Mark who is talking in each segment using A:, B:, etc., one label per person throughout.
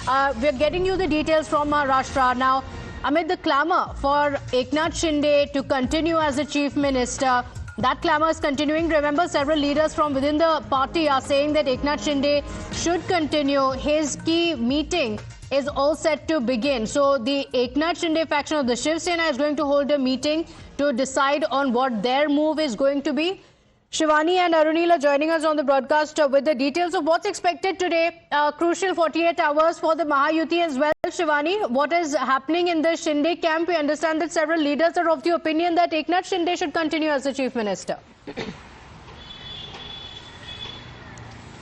A: We're getting you the details from Maharashtra. Now, amid the clamour for Eknath Shinde to continue as the chief minister, that clamour is continuing. Remember, several leaders from within the party are saying that Eknath Shinde should continue. His key meeting is all set to begin. So the Eknath Shinde faction of the Shiv Sena is going to hold a meeting to decide on what their move is going to be. Shivani and Arunil are joining us on the broadcast with the details of what's expected today. Crucial 48 hours for the Mahayuti as well. Shivani, what is happening in the Shinde camp? We understand that several leaders are of the opinion that Eknath Shinde should continue as the chief minister.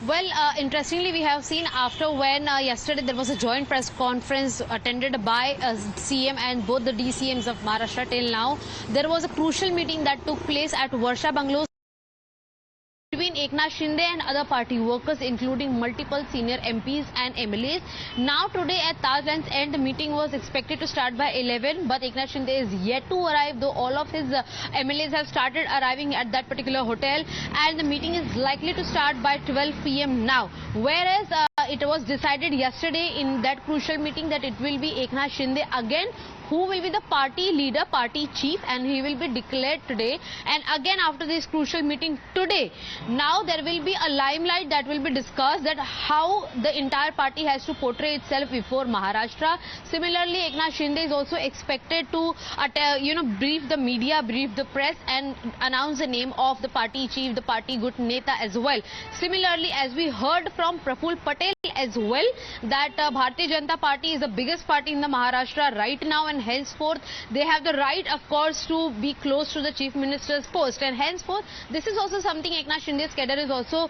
B: Well, interestingly, we have seen after when yesterday there was a joint press conference attended by CM and both the DCMs of Maharashtra till now, there was a crucial meeting that took place at Varsha Bungalows between Eknath Shinde and other party workers, including multiple senior MPs and MLAs. Now today at Taj Lands End, the meeting was expected to start by 11, but Eknath Shinde is yet to arrive, though all of his MLAs have started arriving at that particular hotel, and the meeting is likely to start by 12 p.m. now. Whereas it was decided yesterday in that crucial meeting that it will be Eknath Shinde again who will be the party leader, party chief, and he will be declared today. And again, after this crucial meeting today, now there will be a limelight that will be discussed, that how the entire party has to portray itself before Maharashtra. Similarly, Eknath Shinde is also expected to brief the media, brief the press, and announce the name of the party chief, the party good neta as well. Similarly, as we heard from Praful Patel as well, that Bharatiya Janata Party is the biggest party in the Maharashtra right now, and henceforth they have the right, of course, to be close to the chief minister's post, and henceforth this is also something Eknath Shinde's cadre is also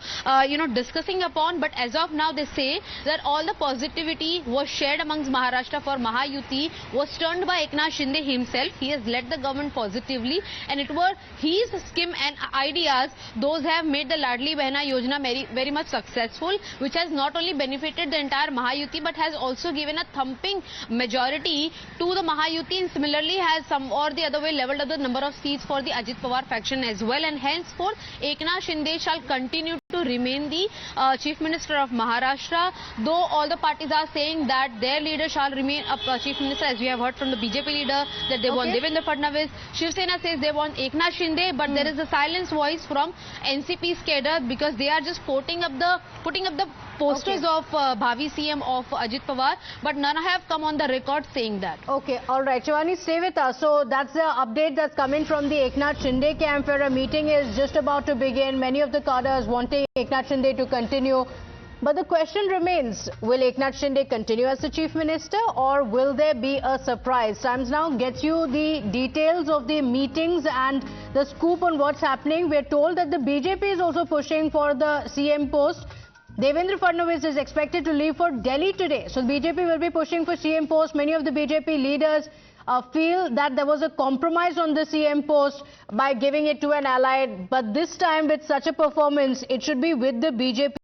B: discussing upon. But as of now, they say that all the positivity was shared amongst Maharashtra for Mahayuti was turned by Eknath Shinde himself. He has led the government positively, and it were his scheme and ideas those have made the Ladli Behna Yojana very much successful, which has not only benefited the entire Mahayuti but has also given a thumping majority to the Mahayuti, and similarly has some or the other way leveled up the number of seats for the Ajit Pawar faction as well. And henceforth, Eknath Shinde shall continue to remain the chief minister of Maharashtra, though all the parties are saying that their leader shall remain a chief minister, as we have heard from the BJP leader that they want Devendra Fadnavis. Shiv Sena says they want Eknath Shinde, but there is a silence voice from NCP's cadre because they are just putting up the posters of Bhavi CM of Ajit Pawar, but none have come on the record saying that.
A: Okay, all right. Shivani, stay with us. So that's the update that's coming from the Eknath Shinde camp, where a meeting is just about to begin. Many of the cadres wanting Eknath Shinde to continue. But the question remains, will Eknath Shinde continue as the chief minister, or will there be a surprise? Times Now gets you the details of the meetings and the scoop on what's happening. We're told that the BJP is also pushing for the CM post. Devendra Fadnavis is expected to leave for Delhi today. So BJP will be pushing for CM post. Many of the BJP leaders feel that there was a compromise on the CM post by giving it to an ally. But this time, with such a performance, it should be with the BJP.